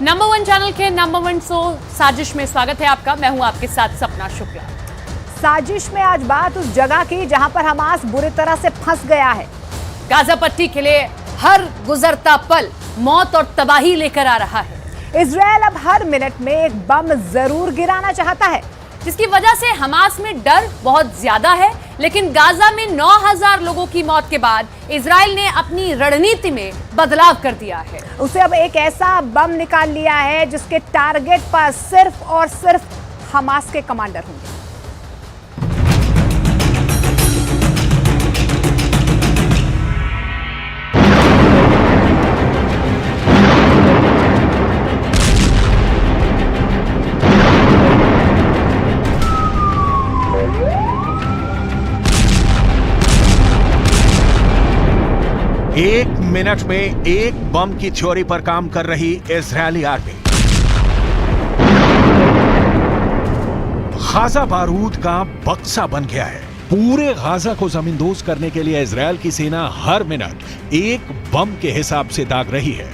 Number one channel के number one show साजिश में स्वागत है आपका। मैं हूं आपके साथ सपना शुक्ला। साजिश में आज बात उस जगह की जहां पर हमास बुरी तरह से फंस गया है। गाजा पट्टी के लिए हर गुजरता पल मौत और तबाही लेकर आ रहा है। इजरायल अब हर मिनट में एक बम जरूर गिराना चाहता है, जिसकी वजह से हमास में डर बहुत ज्यादा है। लेकिन गाजा में 9000 लोगों की मौत के बाद इजरायल ने अपनी रणनीति में बदलाव कर दिया है। उसे अब एक ऐसा बम निकाल लिया है जिसके टारगेट पर सिर्फ और सिर्फ हमास के कमांडर होंगे। एक मिनट में एक बम की थ्योरी पर काम कर रही इजरायली आर्मी गाजा बारूद का बक्सा बन गया है। पूरे गाजा को जमींदोज करने के लिए इजरायल की सेना हर मिनट एक बम के हिसाब से दाग रही है।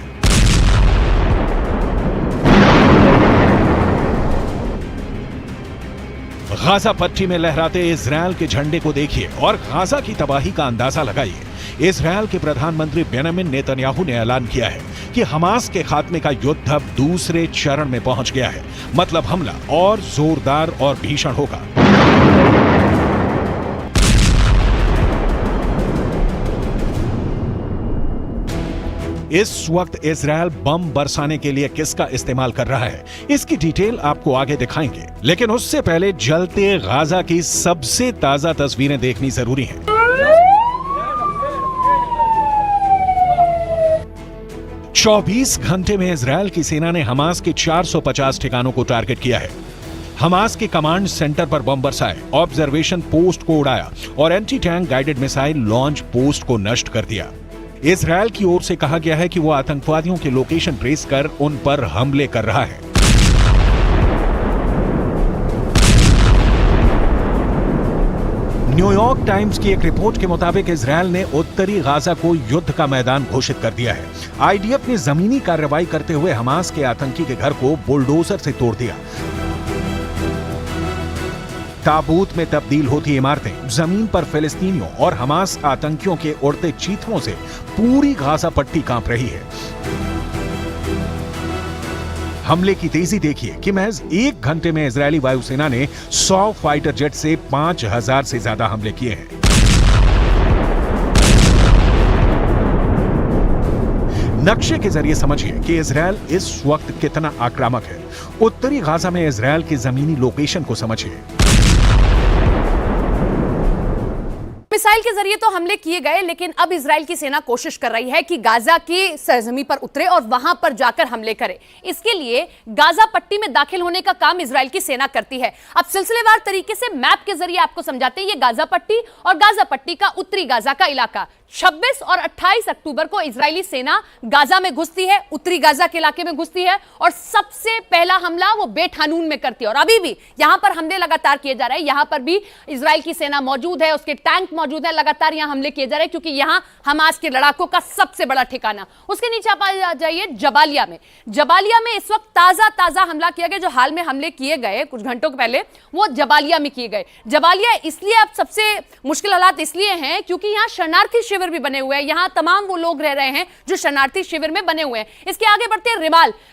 गाजा पट्टी में लहराते इजरायल के झंडे को देखिए और गाजा की तबाही का अंदाजा लगाइए। इजरायल के प्रधानमंत्री बेंजामिन नेतन्याहू ने ऐलान किया है कि हमास के खात्मे का युद्ध अब दूसरे चरण में पहुंच गया है। मतलब हमला और जोरदार और भीषण होगा। इस वक्त इजरायल बम बरसाने के लिए किसका इस्तेमाल कर रहा है, इसकी डिटेल आपको आगे दिखाएंगे। लेकिन उससे पहले जलते गाजा की सबसे ताजा तस्वीरें देखनी जरूरी हैं। चौबीस घंटे में इजरायल की सेना ने हमास के 450 ठिकानों को टारगेट किया है। हमास के कमांड सेंटर पर बम बरसाए, ऑब्जर्वेशन पोस्ट को उड़ाया और anti tank guided missile launch post को नष्ट कर दिया। इजरायल की ओर से कहा गया है कि वो आतंकवादियों के लोकेशन ट्रेस कर उन पर हमले कर रहा है। न्यूयॉर्क टाइम्स की एक रिपोर्ट के मुताबिक इजरायल ने उत्तरी गाजा को युद्ध का मैदान घोषित कर दिया है। आईडीएफ ने जमीनी कार्रवाई करते हुए हमास के आतंकी के घर को बुलडोजर से तोड़ दिया। ताबूत में तब्दील होती इमारतें, जमीन पर फिलिस्तीनियों और हमास आतंकियों के उड़ते चीथों से पूरी गाजा पट्टी कांप रही है। हमले की तेजी देखिए कि महज एक घंटे में इजरायली वायुसेना ने 100 फाइटर जेट से 5000 से ज्यादा हमले किए हैं। नक्शे के जरिए समझिए कि इजरायल इस वक्त कितना आक्रामक है। उत्तरी गाजा में इजरायल की जमीनी लोकेशन को समझिए। मिसाइल के जरिए तो हमले किए गए, लेकिन अब इजराइल की सेना कोशिश कर रही है कि गाजा की सरजमीन पर उतरे और वहां पर जाकर हमले करे। इसके लिए गाजा पट्टी में दाखिल होने का काम इजराइल की सेना करती है। अब सिलसिलेवार तरीके से मैप के जरिए आपको समझाते हैं। ये गाजा पट्टी और गाजा पट्टी का उत्तरी गाजा का इलाका। 26 और 28 अक्टूबर को इजरायली सेना गाजा में घुसती है, उत्तरी गाजा के इलाके में घुसती है और सबसे पहला हमला वो बेट हानून में करती है। और अभी भी यहां पर हमले लगातार किए जा रहे हैं। यहां पर भी इजराइल की सेना मौजूद है, उसके टैंक मौजूद है, लगातार यहां हमले किए जा रहे हैं क्योंकि यहां हमास के लड़ाकों का सबसे बड़ा ठिकाना। उसके नीचे आप आ जाइए जबालिया में। जबालिया में इस वक्त ताजा हमला किया गया। जो हाल में हमले किए गए कुछ घंटों पहले, वो जबालिया में किए गए। जबालिया इसलिए अब सबसे मुश्किल हालात इसलिए हैं क्योंकि यहां शरणार्थी शिविर भी बने हुए हैं। यहां तमाम वो लोग रह रहे हैं जो शरणार्थी शिविर में बने हुए हैं। इसके आगे बढ़ते हैं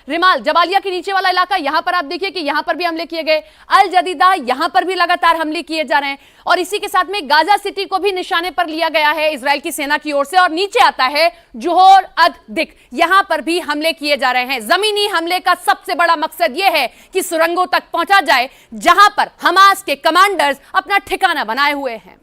रिमाल जबालिया के नीचे वाला इलाका। यहां पर आप देखिए कि यहां पर भी हमले किए गए। अल जदीदा, यहां पर भी लगातार हमले किए जा रहे हैं। और इसी के साथ में गाजा सिटी को भी निशाने पर लिया गया है इजराइल की सेना की ओर से। और नीचे आता है जोहर अद दिक, यहां पर भी हमले किए जा रहे हैं। जमीनी हमले का सबसे बड़ा मकसद यह है कि सुरंगों तक पहुंचा जाए जहां पर हमास के कमांडर्स अपना ठिकाना बनाए हुए हैं।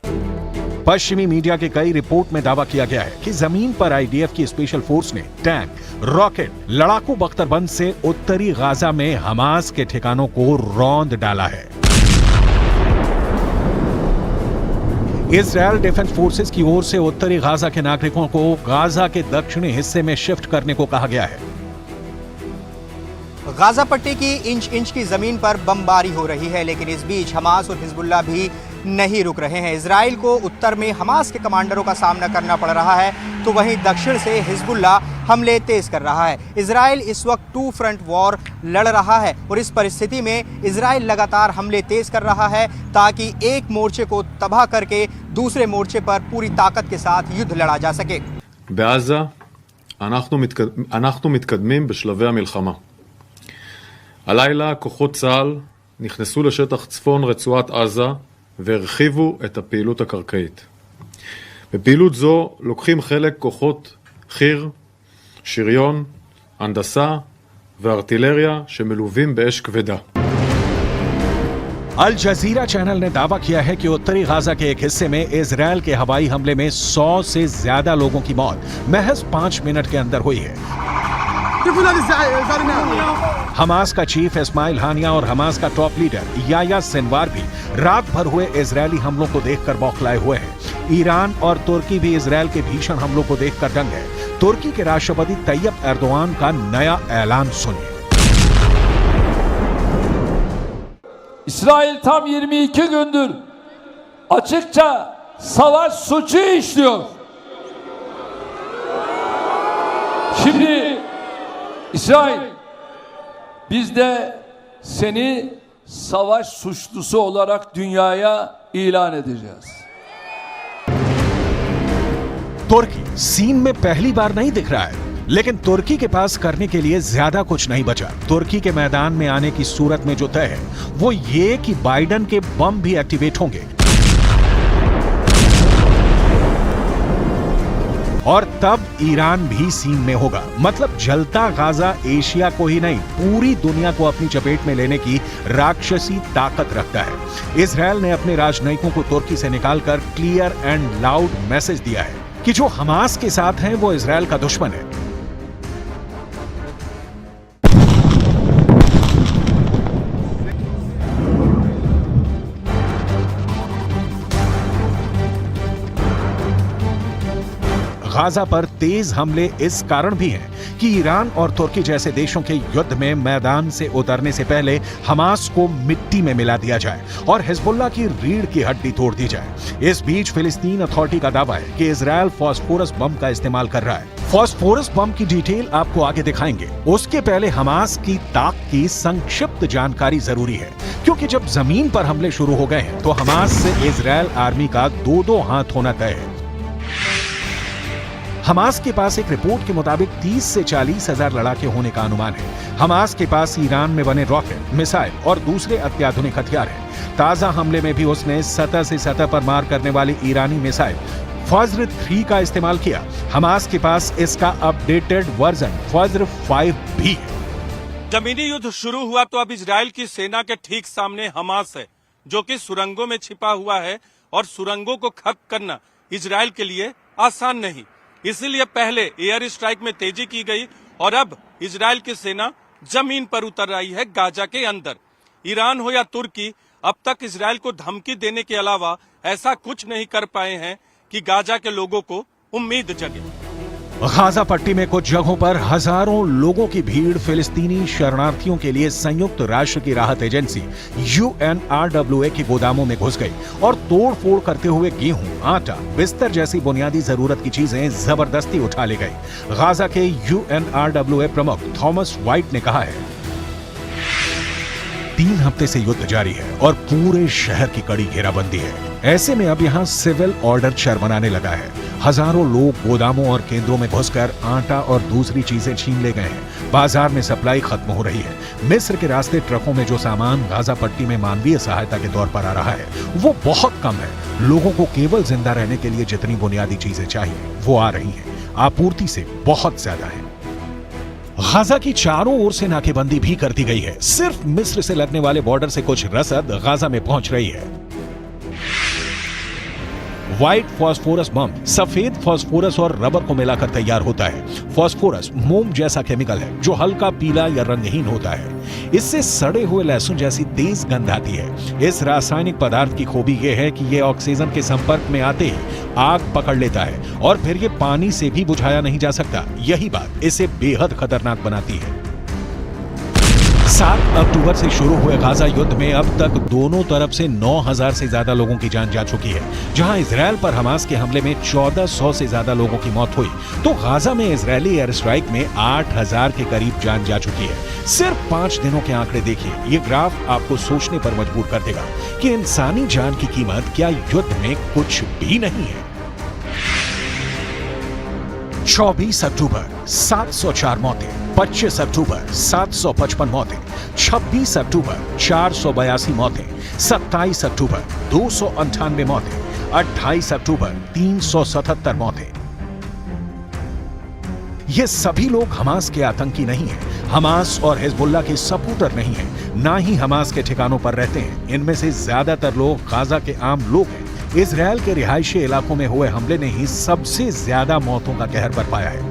पश्चिमी मीडिया के कई रिपोर्ट में दावा किया गया है कि जमीन पर आईडीएफ की स्पेशल फोर्स ने टैंक, रॉकेट, लड़ाकू बख्तरबंद से उत्तरी गाजा में हमास के ठिकानों को रौंद डाला है। इजरायल डिफेंस फोर्सेस की ओर से उत्तरी गाजा के नागरिकों को गाजा के दक्षिणी हिस्से में शिफ्ट करने को कहा गया है। गाजा पट्टी की इंच इंच की जमीन पर बमबारी हो रही है, लेकिन इस बीच हमास और हिजबुल्लाह भी नहीं रुक रहे हैं। इजराइल को उत्तर में हमास के कमांडरों का सामना करना पड़ रहा है, तो वहीं दक्षिण से हिजबुल्लाह हमले तेज कर रहा है। इजराइल इस वक्त 2 फ्रंट वॉर लड़ रहा है और इस परिस्थिति में इजराइल लगातार हमले तेज कर रहा है ताकि एक मोर्चे को तबाह करके दूसरे मोर्चे पर पूरी ताकत के साथ युद्ध लड़ा जा सके। בעזה אנחנו מתקדמים בשלבי המלחמה. הלילה כוחות צה"ל נכנסו לשטח צפון רצועת עזה והרחיבו את הפעילות הקרקעית. בפעילות זו לוקחים חלק כוחות חי"ר, שריון, הנדסה וארטילריה שמלווים באש כבדה. अल जजीरा चैनल ने दावा किया है कि उत्तरी गाजा के एक हिस्से में इजरायल के हवाई हमले में 100 से ज्यादा लोगों की मौत महज 5 मिनट के अंदर हुई है। हमास का चीफ इस्माइल हानिया और हमास का टॉप लीडर याया सिनवार भी रात भर हुए इजरायली हमलों को देखकर बौखलाए हुए हैं। ईरान और तुर्की भी इजरायल के भीषण हमलों को देखकर दंग है। तुर्की के राष्ट्रपति तैयब एर्दोआन का नया ऐलान सुनिए। İsrail tam 22 gündür açıkça savaş suçu işliyor. Şimdi İsrail, biz de seni savaş suçlusu olarak dünyaya ilan edeceğiz. तुर्की सीन में पहली बार नहीं दिख रहा है, लेकिन तुर्की के पास करने के लिए ज्यादा कुछ नहीं बचा। तुर्की के मैदान में आने की सूरत में जो तय है वो ये कि बाइडन के बम भी एक्टिवेट होंगे और तब ईरान भी सीन में होगा। मतलब जलता गाजा एशिया को ही नहीं पूरी दुनिया को अपनी चपेट में लेने की राक्षसी ताकत रखता है। इजरायल ने अपने राजनयिकों को तुर्की से निकालकर क्लियर एंड लाउड मैसेज दिया है कि जो हमास के साथ हैं वो इजरायल का दुश्मन है। गाजा पर तेज हमले इस कारण भी हैं कि ईरान और तुर्की जैसे देशों के युद्ध में मैदान से उतरने से पहले हमास को मिट्टी में मिला दिया जाए और हिजबुल्लाह की रीढ़ की हड्डी तोड़ दी जाए। इस बीच फिलिस्तीन अथॉरिटी का दावा है कि इजरायल फास्फोरस बम का इस्तेमाल कर रहा है। फास्फोरस बम की डिटेल आपको आगे दिखाएंगे। उसके पहले हमास की ताक की संक्षिप्त जानकारी जरूरी है, क्योंकि जब जमीन पर हमले शुरू हो गए हैं तो हमास से इजरायल आर्मी का 2-2 हाथ होना तय है। हमास के पास एक रिपोर्ट के मुताबिक 30 से 40 हजार लड़ाके होने का अनुमान है। हमास के पास ईरान में बने रॉकेट, मिसाइल और दूसरे अत्याधुनिक हथियार हैं। ताजा हमले में भी उसने सतह से सतह पर मार करने वाली ईरानी मिसाइल फज्र 3 का इस्तेमाल किया। हमास के पास इसका अपडेटेड वर्जन फज्र 5 भी है। जमीनी युद्ध शुरू हुआ तो अब इजराइल की सेना के ठीक सामने हमास है, जो कि सुरंगों में छिपा हुआ है और सुरंगों को खत्म करना इजराइल के लिए आसान नहीं। इसीलिए पहले एयर स्ट्राइक में तेजी की गई और अब इजराइल की सेना जमीन पर उतर आई है गाजा के अंदर। ईरान हो या तुर्की अब तक इजराइल को धमकी देने के अलावा ऐसा कुछ नहीं कर पाए हैं कि गाजा के लोगों को उम्मीद जगे। गाजा पट्टी में कुछ जगहों पर हजारों लोगों की भीड़ फिलिस्तीनी शरणार्थियों के लिए संयुक्त राष्ट्र की राहत एजेंसी UNRWA के गोदामों में घुस गई और तोड़फोड़ करते हुए गेहूं, आटा, बिस्तर जैसी बुनियादी जरूरत की चीजें जबरदस्ती उठा ले गई। गाजा के UNRWA प्रमुख थॉमस वाइट ने कहा है, 3 हफ्ते से युद्ध जारी है और पूरे शहर की कड़ी घेराबंदी है। ऐसे में अब यहाँ सिविल ऑर्डर चरमराने लगा है। हजारों लोग गोदामों और केंद्रों में घुसकर आटा और दूसरी चीजें छीन ले गए हैं। बाजार में सप्लाई खत्म हो रही है। मिस्र के रास्ते ट्रकों में जो सामान गाजा पट्टी में मानवीय सहायता के तौर पर आ रहा है वो बहुत कम है। लोगों को केवल जिंदा रहने के लिए जितनी बुनियादी चीजें चाहिए वो आ रही हैं, आपूर्ति से बहुत ज्यादा है। गाजा की चारों ओर से नाकेबंदी भी कर दी गई है। सिर्फ मिस्र से लगने वाले बॉर्डर से कुछ रसद गाजा में पहुंच रही है। व्हाइट फास्फोरस बम सफेद फास्फोरस और रबर को मिलाकर तैयार होता है। फास्फोरस मोम जैसा केमिकल है जो हल्का पीला या रंगहीन होता है। इससे सड़े हुए लहसुन जैसी तेज गंध आती है। इस रासायनिक पदार्थ की खूबी यह है कि यह ऑक्सीजन के संपर्क में आते ही आग पकड़ लेता है और फिर यह पानी से भी बुझाया नहीं जा सकता। यही बात इसे बेहद खतरनाक बनाती है। 7 अक्टूबर से शुरू हुए गाजा युद्ध में अब तक दोनों तरफ से 9,000 से ज्यादा लोगों की जान जा चुकी है। जहां इजरायल पर हमास के हमले में 1400 से ज्यादा लोगों की मौत हुई, तो गाजा में इजरायली एयर स्ट्राइक में 8,000 के करीब जान जा चुकी है। सिर्फ 5 दिनों के आंकड़े देखिए, ये ग्राफ आपको सोचने पर मजबूर कर देगा कि इंसानी जान की कीमत क्या युद्ध में कुछ भी नहीं है। 24 अक्टूबर 704 मौतें, 25 अक्टूबर 755 मौतें, 26 अक्टूबर 482 मौतें, 27 अक्टूबर 298 मौतें, 28 अक्टूबर 377 मौतें। ये सभी लोग हमास के आतंकी नहीं हैं, हमास और हिजबुल्लाह के सपूतर नहीं हैं, ना ही हमास के ठिकानों पर रहते हैं। इनमें से ज्यादातर लोग गाजा के आम लोग हैं। इजरायल के रिहायशी इलाकों में हुए हमले ने ही सबसे ज्यादा मौतों का कहर बरपाया है।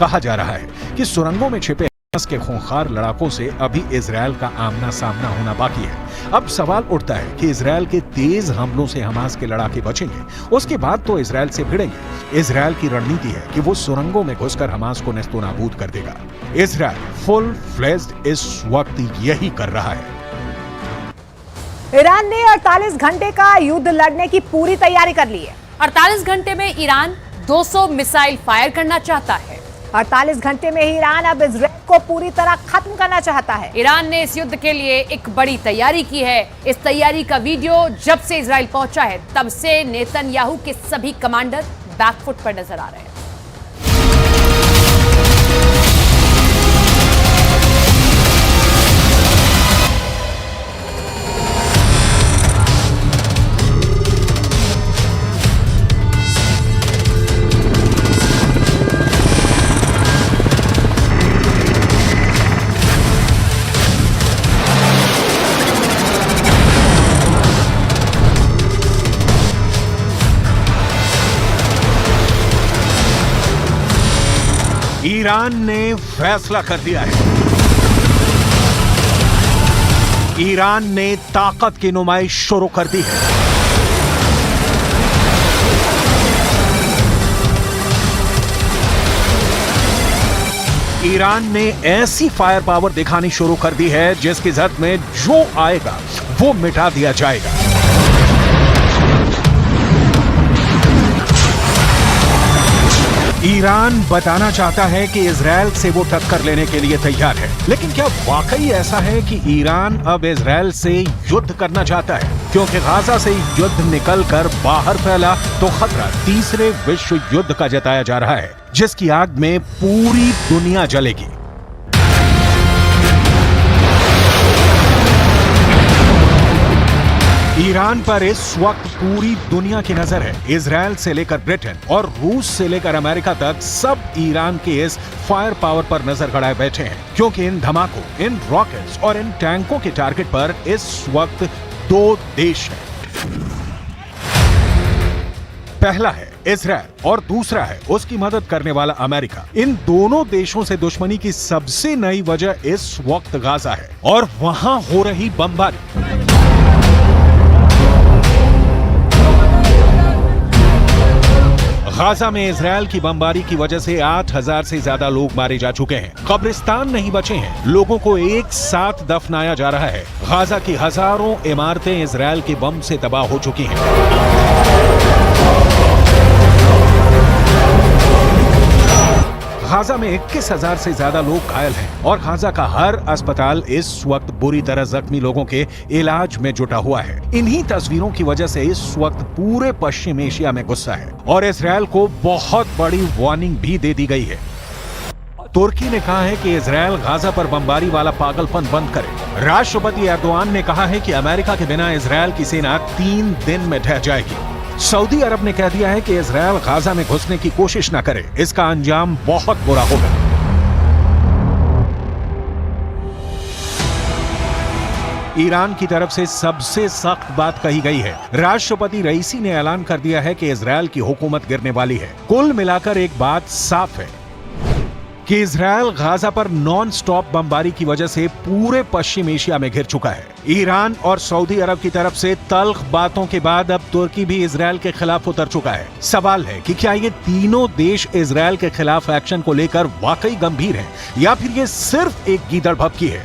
कहा जा रहा है कि सुरंगों में छिपे हमास के खूंखार लड़ाकों से अभी इजरायल का आमना सामना होना बाकी है। अब सवाल उठता है कि इजरायल के तेज हमलों से हमास के लड़ाके बचेंगे, उसके बाद तो इजरायल से भिड़ेंगे। इजरायल की रणनीति है कि वो सुरंगों में घुसकर हमास को नेस्तनाबूद कर देगा। इजरायल फुल फ्लेज्ड इस वक्त यही कर रहा है। ईरान ने 48 घंटे का युद्ध लड़ने की पूरी तैयारी कर ली है। 48 घंटे में ईरान 200 मिसाइल फायर करना चाहता है। 48 घंटे में ही ईरान अब इजरायल को पूरी तरह खत्म करना चाहता है। ईरान ने इस युद्ध के लिए एक बड़ी तैयारी की है। इस तैयारी का वीडियो जब से इजरायल पहुंचा है तब से नेतन्याहू के सभी कमांडर बैकफुट पर नजर आ रहे हैं। ईरान ने फैसला कर दिया है। ईरान ने ताकत की नुमाइश शुरू कर दी है। ईरान ने ऐसी फायर पावर दिखानी शुरू कर दी है जिसकी जद में जो आएगा वो मिटा दिया जाएगा। ईरान बताना चाहता है कि इजरायल से वो टक्कर लेने के लिए तैयार है, लेकिन क्या वाकई ऐसा है कि ईरान अब इजरायल से युद्ध करना चाहता है? क्योंकि गाजा से युद्ध निकलकर बाहर फैला तो खतरा तीसरे विश्व युद्ध का जताया जा रहा है, जिसकी आग में पूरी दुनिया जलेगी। ईरान पर इस वक्त पूरी दुनिया की नजर है। इजरायल से लेकर ब्रिटेन और रूस से लेकर अमेरिका तक सब ईरान के इस फायर पावर पर नजर गड़ाए बैठे हैं, क्योंकि इन धमाकों, इन रॉकेट्स और इन टैंकों के टारगेट पर इस वक्त 2 देश हैं। पहला है इजरायल और दूसरा है उसकी मदद करने वाला अमेरिका। इन दोनों देशों से दुश्मनी की सबसे नई वजह इस वक्त गाजा है और वहां हो रही बमबारी। गाजा में इजरायल की बमबारी की वजह से 8,000 से ज्यादा लोग मारे जा चुके हैं। कब्रिस्तान नहीं बचे हैं, लोगों को एक साथ दफनाया जा रहा है। गाजा की हजारों इमारतें इजरायल के बम से तबाह हो चुकी हैं। गाजा में 21,000 से ज्यादा लोग घायल हैं और गाजा का हर अस्पताल इस वक्त बुरी तरह जख्मी लोगों के इलाज में जुटा हुआ है। इन्हीं तस्वीरों की वजह से इस वक्त पूरे पश्चिम एशिया में गुस्सा है और इजरायल को बहुत बड़ी वार्निंग भी दे दी गई है। तुर्की ने कहा है कि इजरायल गाजा पर बमबारी वाला पागलपन बंद करे। राष्ट्रपति एर्दोआन ने कहा है कि अमेरिका के बिना इजरायल की सेना 3 दिन में ढह जाएगी। सऊदी अरब ने कह दिया है कि इजरायल गाजा में घुसने की कोशिश न करे, इसका अंजाम बहुत बुरा होगा। ईरान की तरफ से सबसे सख्त बात कही गई है। राष्ट्रपति रईसी ने ऐलान कर दिया है कि इजरायल की हुकूमत गिरने वाली है। कुल मिलाकर एक बात साफ है, कि इजराइल गाजा पर नॉन स्टॉप बमबारी की वजह से पूरे पश्चिम एशिया में घिर चुका है। ईरान और सऊदी अरब की तरफ से तल्ख बातों के बाद अब तुर्की भी इजराइल के खिलाफ उतर चुका है। सवाल है कि क्या ये तीनों देश इजराइल के खिलाफ एक्शन को लेकर वाकई गंभीर हैं या फिर ये सिर्फ एक गीदड़ भभकी है।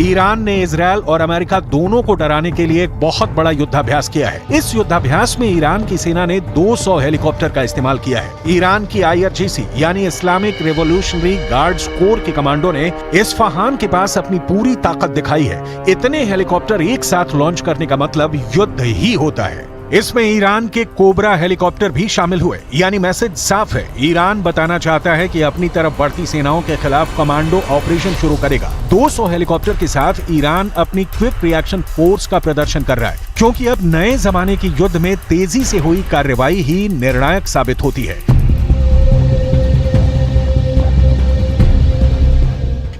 ईरान ने इजराइल और अमेरिका दोनों को डराने के लिए एक बहुत बड़ा युद्धाभ्यास किया है। इस युद्धाभ्यास में ईरान की सेना ने 200 हेलीकॉप्टर का इस्तेमाल किया है। ईरान की IRGC यानी इस्लामिक रेवोल्यूशनरी गार्ड्स कोर के कमांडो ने इस्फहान के पास अपनी पूरी ताकत दिखाई है। इतने हेलीकॉप्टर एक साथ लॉन्च करने का मतलब युद्ध ही होता है। इसमें ईरान के कोबरा हेलीकॉप्टर भी शामिल हुए, यानी मैसेज साफ है, ईरान बताना चाहता है कि अपनी तरफ बढ़ती सेनाओं के खिलाफ कमांडो ऑपरेशन शुरू करेगा। 200 हेलीकॉप्टर के साथ ईरान अपनी क्विक रिएक्शन फोर्स का प्रदर्शन कर रहा है, क्योंकि अब नए जमाने की युद्ध में तेजी से हुई कार्रवाई ही निर्णायक साबित होती है।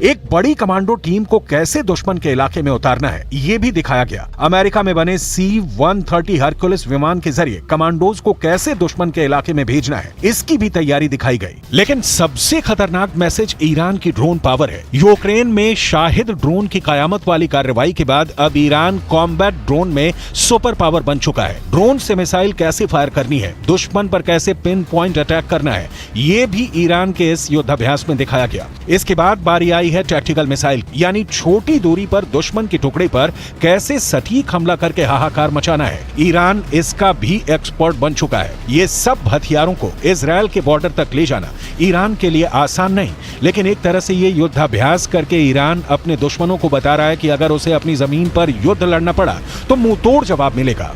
एक बड़ी कमांडो टीम को कैसे दुश्मन के इलाके में उतारना है, ये भी दिखाया गया। अमेरिका में बने C-130 हरकुलिस विमान के जरिए कमांडोज को कैसे दुश्मन के इलाके में भेजना है, इसकी भी तैयारी दिखाई गई। लेकिन सबसे खतरनाक मैसेज ईरान की ड्रोन पावर है। यूक्रेन में शाहिद ड्रोन की कयामत वाली कार्रवाई के बाद अब ईरान कॉम्बैट ड्रोन में सुपर पावर बन चुका है। ड्रोन से मिसाइल कैसे फायर करनी है, दुश्मन पर कैसे पिन पॉइंट अटैक करना है, ये भी ईरान के इस युद्धाभ्यास में दिखाया गया। इसके बाद बारी आई है टैक्टिकल मिसाइल, यानी छोटी दूरी पर दुश्मन के टुकड़े पर कैसे सटीक हमला करके हाहाकार मचाना है। ईरान इसका भी एक्सपर्ट बन चुका है। ये सब हथियारों को इजराइल के बॉर्डर तक ले जाना ईरान के लिए आसान नहीं, लेकिन एक तरह से ये युद्धाभ्यास करके ईरान अपने दुश्मनों को बता रहा है कि अगर उसे अपनी जमीन पर युद्ध लड़ना पड़ा तो मुंहतोड़ जवाब मिलेगा।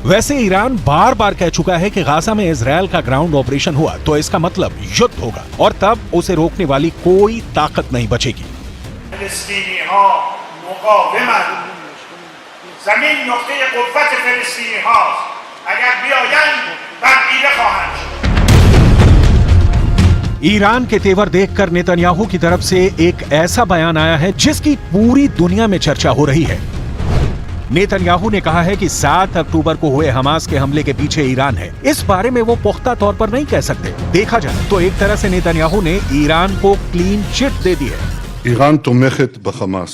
वैसे ईरान बार बार कह चुका है कि गाजा में इजराइल का ग्राउंड ऑपरेशन हुआ तो इसका मतलब युद्ध होगा और तब उसे रोकने वाली कोई ताकत नहीं बचेगी। ईरान के तेवर देखकर नेतन्याहू की तरफ से एक ऐसा बयान आया है जिसकी पूरी दुनिया में चर्चा हो रही है। नेतन्याहू ने कहा है कि 7 अक्टूबर को हुए हमास के हमले के पीछे ईरान है। इस बारे में वो पुख्ता तौर पर नहीं कह सकते। देखा जाए तो एक तरह से नेतन्याहू ने ईरान को क्लीन चिट दे दी है। איראן תומכת בחמאס.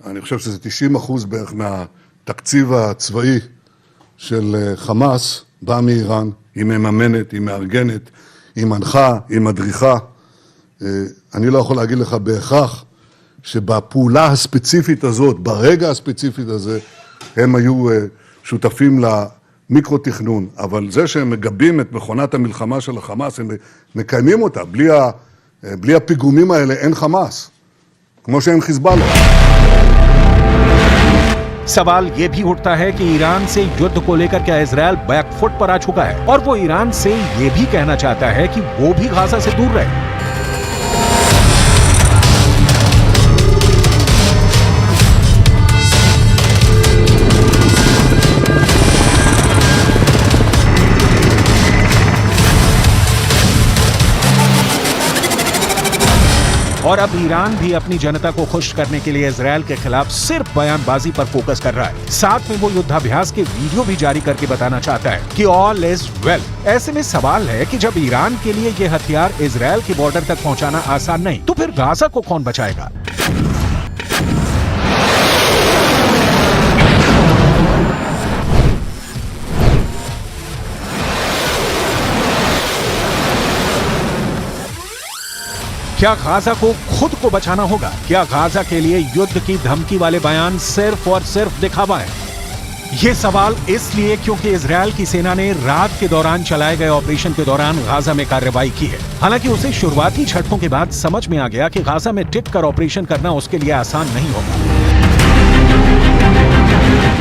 אני חושב שזה 90% בערך מהתקציב הצבאי של חמאס בא מאיראן. היא מממנת, היא מארגנת, היא מנחה, היא מדריכה. אני לא יכול להגיד לך בהכרח שבפעולה הספציפית הזאת, ברגע הספציפית הזה, הם היו שותפים למיקרו-תכנון. אבל זה שהם מגבים את מכונת המלחמה של החמאס, הם מקיימים אותה. בלי הפיגומים האלה אין חמאס, כמו שאין חיזבאללה. सवाल ये भी उठता है कि ईरान से युद्ध को लेकर क्या इजराइल बैकफुट पर आ चुका है और वो ईरान से ये भी कहना चाहता है कि वो भी गाजा से दूर रहे। और अब ईरान भी अपनी जनता को खुश करने के लिए इजराइल के खिलाफ सिर्फ बयानबाजी पर फोकस कर रहा है। साथ में वो युद्धाभ्यास के वीडियो भी जारी करके बताना चाहता है कि ऑल इज वेल। ऐसे में सवाल है कि जब ईरान के लिए ये हथियार इजराइल के बॉर्डर तक पहुंचाना आसान नहीं, तो फिर गाजा को कौन बचाएगा? क्या गाजा को खुद को बचाना होगा? क्या गाजा के लिए युद्ध की धमकी वाले बयान सिर्फ और सिर्फ दिखावा है? ये सवाल इसलिए क्योंकि इजराइल की सेना ने रात के दौरान चलाए गए ऑपरेशन के दौरान गाजा में कार्रवाई की है। हालांकि उसे शुरुआती झटकों के बाद समझ में आ गया कि गाजा में टिक कर ऑपरेशन करना उसके लिए आसान नहीं होगा।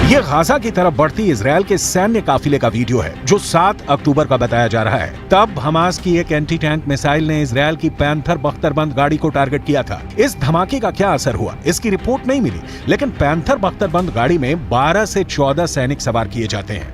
ये गाजा की तरफ बढ़ती इजरायल के सैन्य काफिले का वीडियो है जो 7 अक्टूबर का बताया जा रहा है। तब हमास की एक एंटी टैंक मिसाइल ने इजरायल की पैंथर बख्तरबंद गाड़ी को टारगेट किया था। इस धमाके का क्या असर हुआ, इसकी रिपोर्ट नहीं मिली, लेकिन पैंथर बख्तरबंद गाड़ी में 12 से 14 सैनिक सवार किए जाते हैं।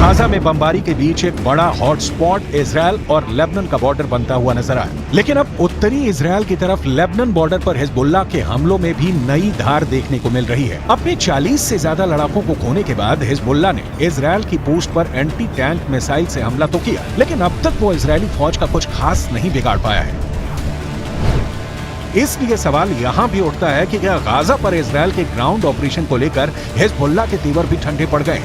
गाजा में बमबारी के बीच एक बड़ा हॉटस्पॉट इजरायल और लेबनान का बॉर्डर बनता हुआ नजर आया। लेकिन अब उत्तरी इजरायल की तरफ लेबनान बॉर्डर पर हिजबुल्लाह के हमलों में भी नई धार देखने को मिल रही है। अपने 40 से ज्यादा लड़ाकों को खोने के बाद हिजबुल्लाह ने इजरायल की पोस्ट पर एंटी टैंक मिसाइल से हमला तो किया, लेकिन अब तक वो इजरायली फौज का कुछ खास नहीं बिगाड़ पाया है। इसलिए सवाल यहाँ भी उठता है कि क्या गाजा पर इजरायल के ग्राउंड ऑपरेशन को लेकर हिजबुल्लाह के तेवर भी ठंडे पड़ गए।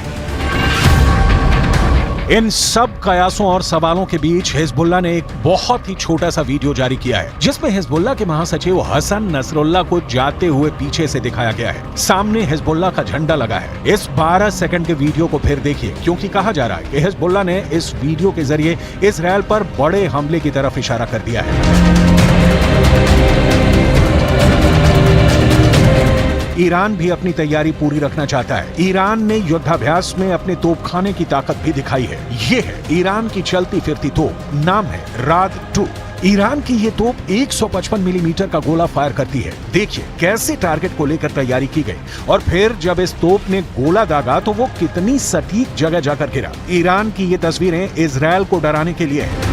इन सब कयासों और सवालों के बीच हिजबुल्लाह ने एक बहुत ही छोटा सा वीडियो जारी किया है जिसमें हिजबुल्लाह के महासचिव हसन नसरुल्लाह को जाते हुए पीछे से दिखाया गया है। सामने हिजबुल्लाह का झंडा लगा है। इस 12 सेकंड के वीडियो को फिर देखिए, क्योंकि कहा जा रहा है कि हिजबुल्लाह ने इस वीडियो के जरिए इजरायल पर बड़े हमले की तरफ इशारा कर दिया है। ईरान भी अपनी तैयारी पूरी रखना चाहता है। ईरान ने युद्धाभ्यास में अपने तोपखाने की ताकत भी दिखाई है। ये है ईरान की चलती फिरती तोप, नाम है राद 2। ईरान की ये तोप 155 मिलीमीटर का गोला फायर करती है। देखिए कैसे टारगेट को लेकर तैयारी की गई और फिर जब इस तोप ने गोला दागा तो वो कितनी सटीक जगह जाकर गिरा। ईरान की ये तस्वीरें इजरायल को डराने के लिए है।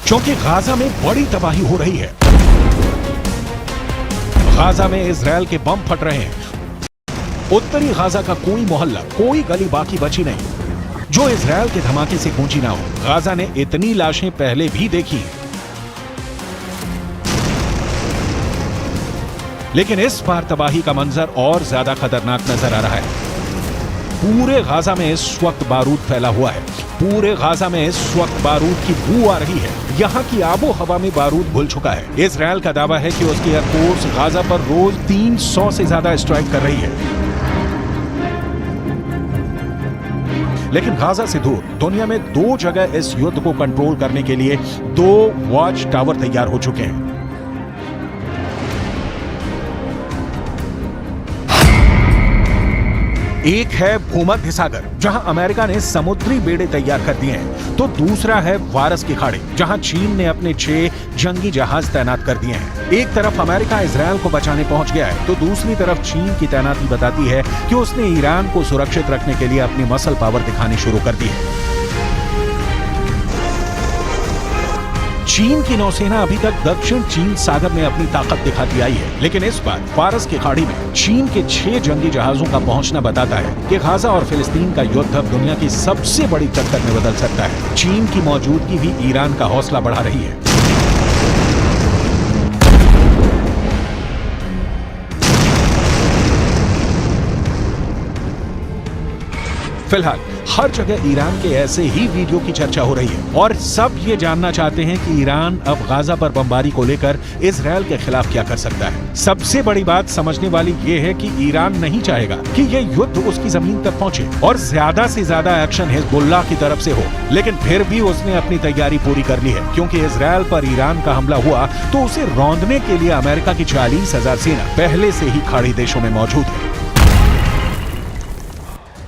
क्योंकि गाजा में बड़ी तबाही हो रही है। गाजा में इजरायल के बम फट रहे हैं। उत्तरी गाजा का कोई मोहल्ला, कोई गली बाकी बची नहीं जो इजरायल के धमाके से गूंजी ना हो। गाजा ने इतनी लाशें पहले भी देखी हैं, लेकिन इस बार तबाही का मंजर और ज्यादा खतरनाक नजर आ रहा है। पूरे गाजा में इस वक्त बारूद फैला हुआ है। पूरे गाजा में इस वक्त बारूद की बू आ रही है। यहाँ की आबो हवा में बारूद घुल चुका है। इजरायल का दावा है कि उसकी एयरफोर्स गाजा पर रोज 300 से ज्यादा स्ट्राइक कर रही है। लेकिन गाजा से दूर दुनिया में 2 जगह इस युद्ध को कंट्रोल करने के लिए 2 वॉच टावर तैयार हो चुके हैं। एक है भूमध्य सागर, जहां अमेरिका ने समुद्री बेड़े तैयार कर दिए हैं, तो दूसरा है वारस की खाड़ी, जहां चीन ने अपने 6 जंगी जहाज तैनात कर दिए हैं। एक तरफ अमेरिका इजरायल को बचाने पहुंच गया है, तो दूसरी तरफ चीन की तैनाती बताती है कि उसने ईरान को सुरक्षित रखने के लिए अपनी मसल पावर दिखानी शुरू कर दी है। चीन की नौसेना अभी तक दक्षिण चीन सागर में अपनी ताकत दिखाती आई है, लेकिन इस बार फारस की खाड़ी में चीन के 6 जंगी जहाजों का पहुंचना बताता है कि गाजा और फिलिस्तीन का युद्ध अब दुनिया की सबसे बड़ी टक्कर में बदल सकता है। चीन की मौजूदगी भी ईरान का हौसला बढ़ा रही है। फिलहाल हर जगह ईरान के ऐसे ही वीडियो की चर्चा हो रही है और सब ये जानना चाहते हैं कि ईरान अब गाजा पर बमबारी को लेकर इजरायल के खिलाफ क्या कर सकता है। सबसे बड़ी बात समझने वाली ये है कि ईरान नहीं चाहेगा कि ये युद्ध उसकी जमीन तक पहुंचे और ज्यादा से ज्यादा एक्शन हिजबुल्लाह की तरफ से हो, लेकिन फिर भी उसने अपनी तैयारी पूरी कर ली है, क्योंकि इजरायल पर ईरान का हमला हुआ तो उसे रौंदने के लिए अमेरिका की 40,000 सेना पहले से ही खाड़ी देशों में मौजूद है।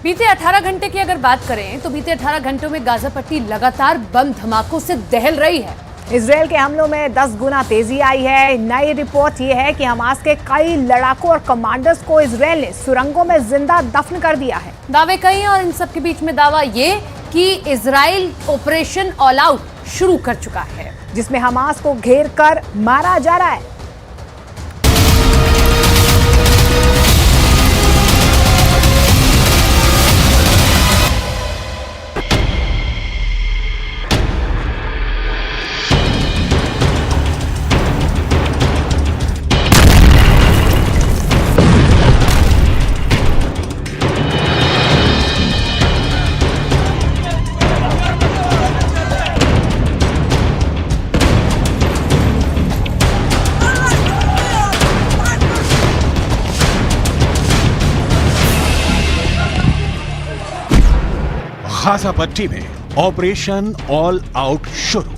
बीते 18 घंटे की अगर बात करें तो बीते 18 घंटों में गाजा पट्टी लगातार बम धमाकों से दहल रही है। इजराइल के हमलों में 10 गुना तेजी आई है। नई रिपोर्ट ये है कि हमास के कई लड़ाकों और कमांडर्स को इजराइल ने सुरंगों में जिंदा दफन कर दिया है। दावे कई और इन सब के बीच में दावा ये कि इजराइल ऑपरेशन ऑल आउट शुरू कर चुका है, जिसमें हमास को घेर कर मारा जा रहा है। गाजा पट्टी में ऑपरेशन ऑल आउट शुरू।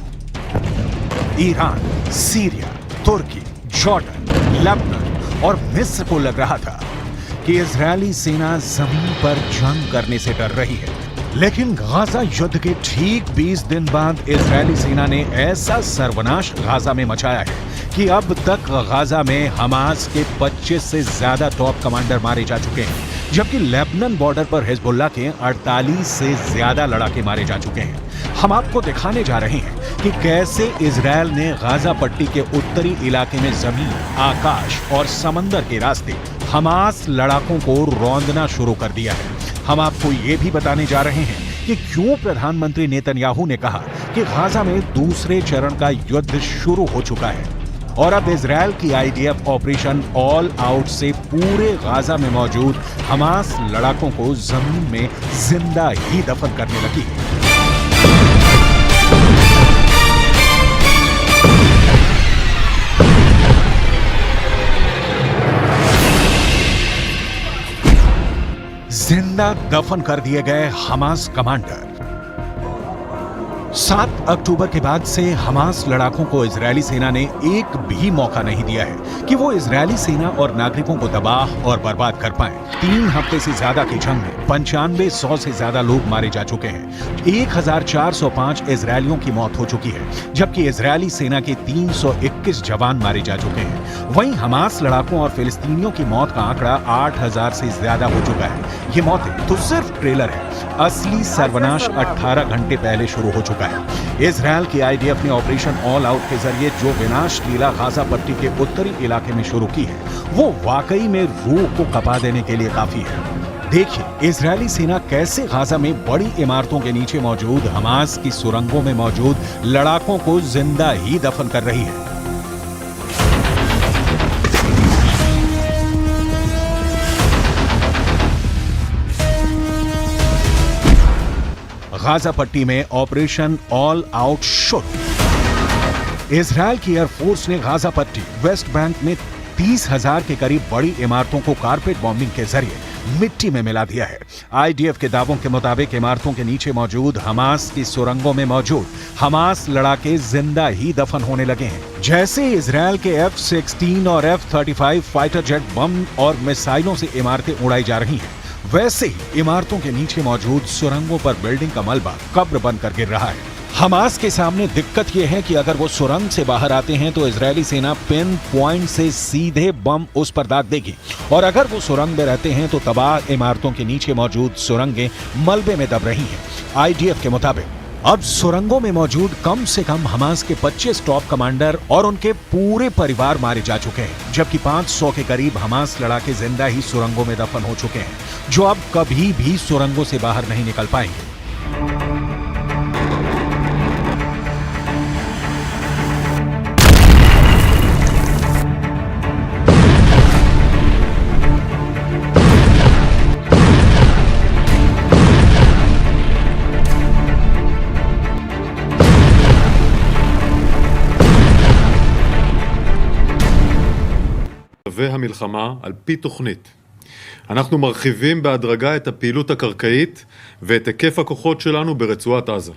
ईरान, सीरिया, तुर्की, जॉर्डन, लेबनान और मिस्र को लग रहा था कि इजरायली सेना जमीन पर जंग करने से डर रही है, लेकिन गाजा युद्ध के ठीक 20 दिन बाद इजरायली सेना ने ऐसा सर्वनाश गाजा में मचाया है कि अब तक गाजा में हमास के 25 से ज्यादा टॉप कमांडर मारे जा चुके हैं, जबकि लेबनान बॉर्डर पर हिजबुल्लाह के 48 से ज्यादा लड़ाके मारे जा चुके हैं। हम आपको दिखाने जा रहे हैं कि कैसे इजरायल ने गाजा पट्टी के उत्तरी इलाके में जमीन, आकाश और समंदर के रास्ते हमास लड़ाकों को रौंदना शुरू कर दिया है। हम आपको ये भी बताने जा रहे हैं कि क्यों प्रधानमंत्री नेतन्याहू ने कहा कि गाजा में दूसरे चरण का युद्ध शुरू हो चुका है और अब इजरायल की आईडीएफ ऑपरेशन ऑल आउट से पूरे गाजा में मौजूद हमास लड़ाकों को जमीन में जिंदा ही दफन करने लगी है। जिंदा दफन कर दिए गए हमास कमांडर। 7 अक्टूबर के बाद से हमास लड़ाकों को इजरायली सेना ने एक भी मौका नहीं दिया है कि वो इजरायली सेना और नागरिकों को तबाह और बर्बाद कर पाएं। 3 हफ्ते से ज्यादा की जंग में 9500 से ज्यादा लोग मारे जा चुके हैं। 1405 इजरायलियों की मौत हो चुकी है, जबकि इजरायली सेना के 321 जवान मारे जा चुके हैं। वहीं हमास लड़ाकों और फिलिस्तीनियों की मौत का आंकड़ा 8000 से ज्यादा हो चुका है। ये मौतें तो सिर्फ ट्रेलर है, असली सर्वनाश 18 घंटे पहले शुरू हो चुका है। इजरायल की आईडीएफ ने ऑपरेशन ऑल आउट के जरिए जो विनाश लीला गाजा पट्टी के उत्तरी इलाके में शुरू की है, वो वाकई में रूह को कपा देने के लिए काफी है। देखिए इजरायली सेना कैसे गाजा में बड़ी इमारतों के नीचे मौजूद हमास की सुरंगों में मौजूद लड़ाकों को जिंदा ही दफन कर रही है। गाजा पट्टी में ऑपरेशन ऑल आउट शुरू। इजरायल की एयरफोर्स ने गाजा पट्टी, वेस्ट बैंक में 30,000 के करीब बड़ी इमारतों को कारपेट बॉम्बिंग के जरिए मिट्टी में मिला दिया है। आईडीएफ के दावों के मुताबिक इमारतों के नीचे मौजूद हमास की सुरंगों में मौजूद हमास लड़ाके जिंदा ही दफन होने लगे हैं। जैसे इजरायल के F-16 और F-35 फाइटर जेट बम और मिसाइलों से इमारतें उड़ाई जा रही हैं, वैसे ही इमारतों के नीचे मौजूद सुरंगों पर बिल्डिंग का मलबा कब्र बनकर गिर रहा है। हमास के सामने दिक्कत यह है कि अगर वो सुरंग से बाहर आते हैं तो इजरायली सेना पिन पॉइंट से सीधे बम उस पर दाग देगी, और अगर वो सुरंग में रहते हैं तो तबाह इमारतों के नीचे मौजूद सुरंगें मलबे में दब रही हैं। आईडीएफ के मुताबिक अब सुरंगों में मौजूद कम से कम हमास के 25 टॉप कमांडर और उनके पूरे परिवार मारे जा चुके हैं, जबकि 500 के करीब हमास लड़ाके जिंदा ही सुरंगों में दफन हो चुके हैं, जो अब कभी भी सुरंगों से बाहर नहीं निकल पाएंगे। והמלחמה על פי תוכנית. אנחנו מרחיבים בהדרגה את הפעילות הקרקעית ואת היקף הכוחות שלנו ברצועת עזה.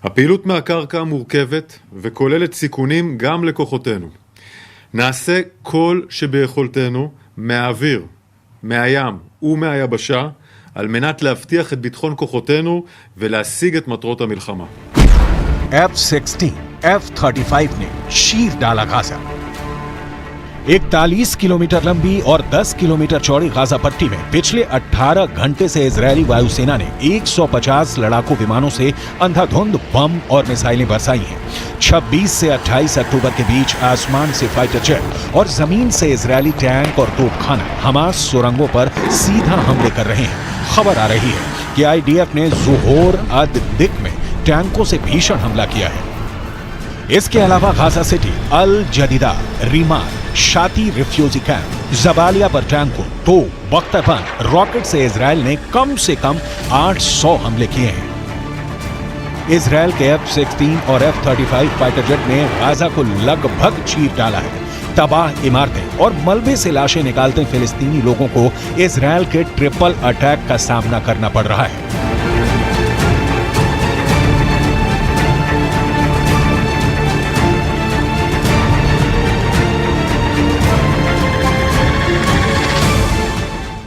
הפעילות מהקרקע מורכבת וכוללת סיכונים גם לכוחותינו. נעשה כל שביכולתנו מהאוויר, מהים ומהיבשה על מנת להבטיח את ביטחון כוחותינו ולהשיג את מטרות המלחמה. F-16 F-35 ने चीर डाला गाजा। 41 किलोमीटर लंबी और 10 किलोमीटर चौड़ी गाजा पट्टी में पिछले 18 घंटे से इजरायली वायुसेना ने 150 लड़ाकू विमानों से अंधाधुंध बम और मिसाइलें बरसाई हैं। 26 से 28 अक्टूबर के बीच आसमान से फाइटर जेट और जमीन से इजरायली टैंक और तोपखाना हमास सुरंगों पर सीधा हमले कर रहे हैं। खबर आ रही है कि आईडीएफ ने ज़ोहोर अद-दिक में टैंकों से भीषण हमला किया है। इसके अलावा गाजा सिटी, अल जदीदा, रीमाल, शाती रिफ्यूजी कैंप, जबालिया पर टैंकों, तोप, बख्तरबंद, रॉकेट से इजराइल ने कम से कम 800 हमले किए हैं। इजराइल के F-16 और F-35 फाइटर जेट ने गाजा को लगभग चीर डाला है। तबाह इमारतें और मलबे से लाशें निकालते फिलिस्तीनी लोगों को इजराइल के ट्रिपल अटैक का सामना करना पड़ रहा है।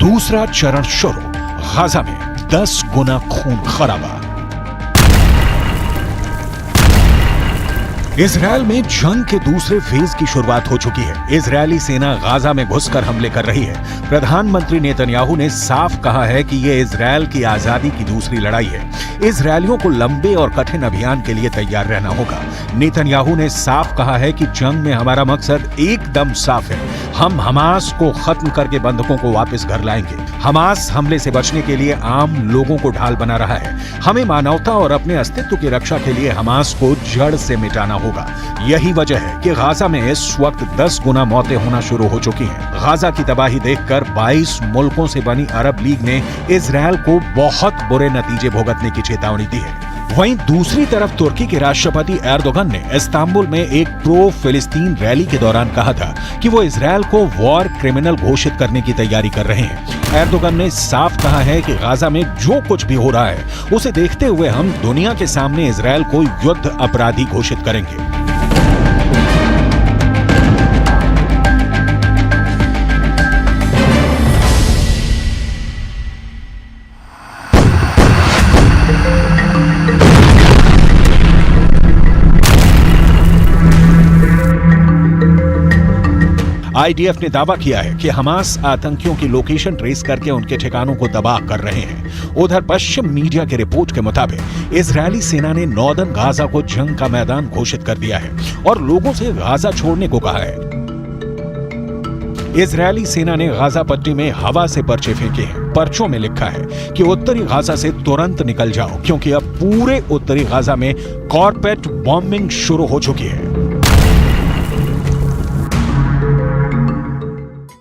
दूसरा चरण शुरू। गाजा में 10 गुना खून खराबा। इजरायल में जंग के दूसरे फेज की शुरुआत हो चुकी है। इजरायली सेना गाजा में घुसकर हमले कर रही है। प्रधानमंत्री नेतन्याहू ने साफ कहा है कि यह इजरायल की आजादी की दूसरी लड़ाई है। इजरायलियों को लंबे और कठिन अभियान के लिए तैयार रहना होगा। नेतन्याहू ने साफ कहा है कि जंग में हमारा मकसद एकदम साफ है। हम हमास को खत्म करके बंधकों को वापस घर लाएंगे। हमास हमले से बचने के लिए आम लोगों को ढाल बना रहा है। हमें मानवता और अपने अस्तित्व की रक्षा के लिए हमास को जड़ से मिटाना होगा। यही वजह है कि गाजा में इस वक्त 10 गुना मौतें होना शुरू हो चुकी हैं। गाजा की तबाही देखकर 22 मुल्कों से बनी अरब लीग ने इजरायल को बहुत बुरे नतीजे भुगतने की चेतावनी दी है। वहीं दूसरी तरफ तुर्की के राष्ट्रपति एर्दोगन ने इस्तांबुल में एक प्रो फिलिस्तीन रैली के दौरान कहा था कि वो इजरायल को वॉर क्रिमिनल घोषित करने की तैयारी कर रहे हैं। एर्दोगन ने साफ कहा है कि गाजा में जो कुछ भी हो रहा है उसे देखते हुए हम दुनिया के सामने इजरायल को युद्ध अपराधी घोषित करेंगे। आईडीएफ ने दावा किया है कि हमास आतंकियों की लोकेशन ट्रेस करके उनके ठिकानों को तबाह कर रहे हैं। उधर पश्चिम मीडिया की रिपोर्ट के मुताबिक इजरायली सेना ने नॉर्दर्न गाजा को जंग का मैदान घोषित कर दिया है और लोगों से गाजा छोड़ने को कहा है। इजरायली सेना ने गाजा पट्टी में हवा से पर्चे फेंके हैं। पर्चों में लिखा है कि उत्तरी गाजा से तुरंत निकल जाओ, क्योंकि अब पूरे उत्तरी गाजा में कॉर्पेट बॉम्बिंग शुरू हो चुकी है।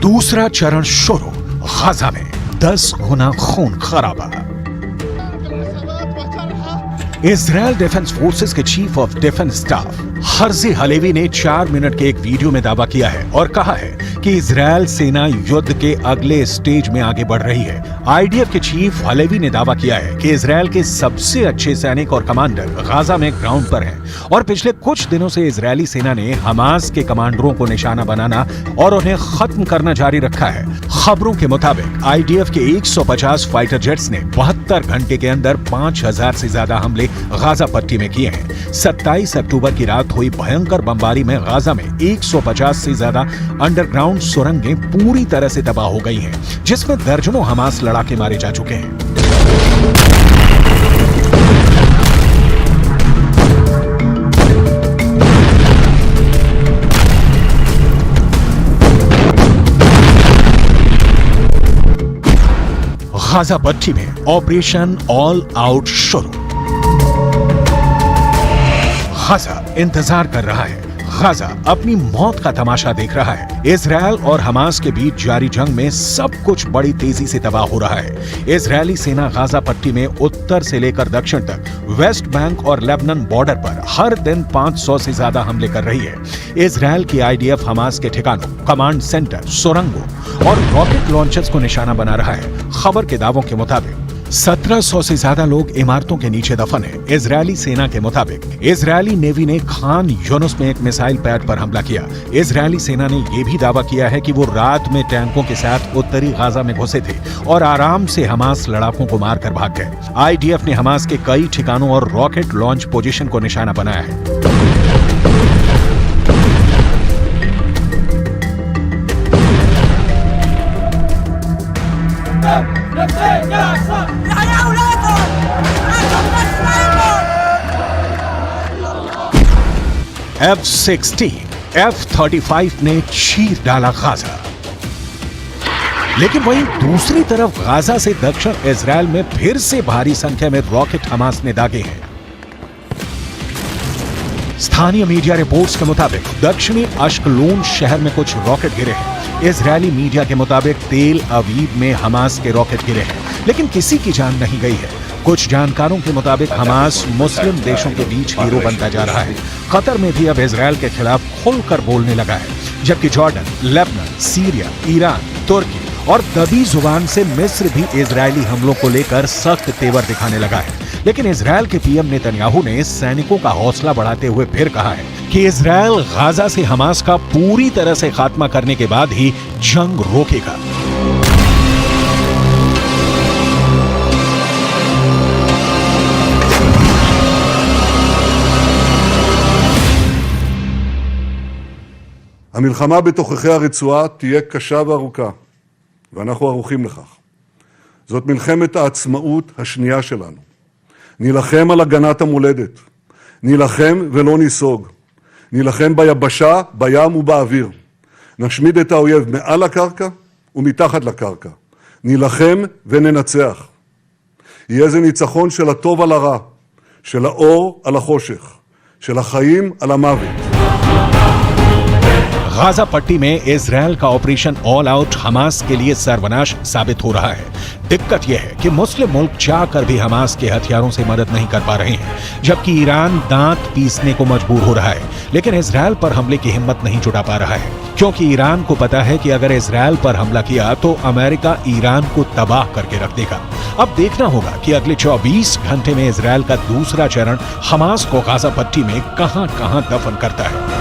दूसरा चरण शुरू। गाजा में 10 गुना खून खराबा। इजरायल डिफेंस फोर्सेस के chief of defence staff Herzi Halevi ने 4 मिनट के एक वीडियो में दावा किया है और कहा है कि इजरायल सेना युद्ध के अगले स्टेज में आगे बढ़ रही है। आईडीएफ के चीफ हलेवी ने दावा किया है कि इजरायल के सबसे अच्छे सैनिक और कमांडर गाजा में ग्राउंड पर हैं और पिछले कुछ दिनों से इजरायली सेना ने हमास के कमांडरों को निशाना बनाना और उन्हें खत्म करना जारी रखा है। खबरों के मुताबिक आईडीएफ के 150 फाइटर जेट्स ने 72 घंटे के अंदर 5000 से ज्यादा हमले गाजा पट्टी में किए हैं। 27 अक्टूबर की रात हुई भयंकर बमबारी में गाजा में 150 से ज्यादा अंडरग्राउंड सुरंगें पूरी तरह से तबाह हो गई हैं, जिसमें दर्जनों हमास लड़ाके मारे जा चुके हैं। गाजा पट्टी में ऑपरेशन ऑल आउट शुरू। गाजा इंतजार कर रहा है। गाजा अपनी मौत का तमाशा देख रहा है। इजरायल और हमास के बीच जारी जंग में सब कुछ बड़ी तेजी से तबाह हो रहा है। इजरायली सेना गाजा पट्टी में उत्तर से लेकर दक्षिण तक वेस्ट बैंक और लेबनान बॉर्डर पर हर दिन 500 से ज्यादा हमले कर रही है। इजरायल की आईडीएफ हमास के ठिकानों, कमांड सेंटर, सुरंगों और रॉकेट लॉन्चर्स को निशाना बना रहा है। खबर के दावों के मुताबिक 1700 से ज्यादा लोग इमारतों के नीचे दफन हैं। इजरायली सेना के मुताबिक इजरायली नेवी ने खान यूनुस में एक मिसाइल पैड पर हमला किया। इजरायली सेना ने यह भी दावा किया है कि वो रात में टैंकों के साथ उत्तरी गाजा में घुसे थे और आराम से हमास लड़ाकों को मारकर भाग गए। आईडीएफ ने हमास के कई ठिकानों और रॉकेट लॉन्च पोजीशन को निशाना बनाया है। F-16, F-35 ने चीर डाला गाजा। लेकिन वहीं दूसरी तरफ गाजा से दक्षिण इजरायल में फिर से भारी संख्या में रॉकेट हमास ने दागे हैं। स्थानीय मीडिया रिपोर्ट्स के मुताबिक दक्षिणी अश्कलोन शहर में कुछ रॉकेट गिरे हैं। इजरायली मीडिया के मुताबिक तेल अवीव में हमास के रॉकेट गिरे हैं, लेकिन किसी की जान नहीं गई है। कुछ जानकारों के मुताबिक हमास मुस्लिम देशों के बीच हीरो बनता जा रहा है। कतर में भी अब इजरायल के खिलाफ खुलकर बोलने लगा है, जबकि जॉर्डन, लेबनान, सीरिया, ईरान, तुर्की और दबी जुबान से मिस्र भी इजरायली हमलों को लेकर सख्त तेवर दिखाने लगा है। लेकिन इजरायल के पीएम नेतन्याहू ने सैनिकों का हौसला बढ़ाते हुए फिर कहा है कि इजरायल गाजा से हमास का पूरी तरह से खात्मा करने के बाद ही जंग रोकेगा। המלחמה בתוככי הרצועה תהיה קשה וארוכה, ואנחנו ערוכים לכך. זאת מלחמת העצמאות השנייה שלנו. נילחם על הגנת המולדת. נילחם ולא ניסוג. נילחם ביבשה, בים ובאוויר. נשמיד את האויב מעל הקרקע ומתחת לקרקע. נילחם וננצח. יהיה זה ניצחון של הטוב על הרע, של האור על החושך, של החיים על המוות. गाजा पट्टी में इजरायल का ऑपरेशन ऑल आउट हमास के लिए सर्वनाश साबित हो रहा है। दिक्कत यह है कि मुस्लिम मुल्क चाहकर भी हमास के हथियारों से मदद नहीं कर पा रहे हैं, जबकि ईरान दांत पीसने को मजबूर हो रहा है, लेकिन इजरायल पर हमले की हिम्मत नहीं जुटा पा रहा है, क्योंकि ईरान को पता है कि अगर इजरायल पर हमला किया तो अमेरिका ईरान को तबाह करके रख देगा। अब देखना होगा कि अगले 24 घंटे में इजरायल का दूसरा चरण हमास को गाजा पट्टी में कहां-कहां दफन करता है।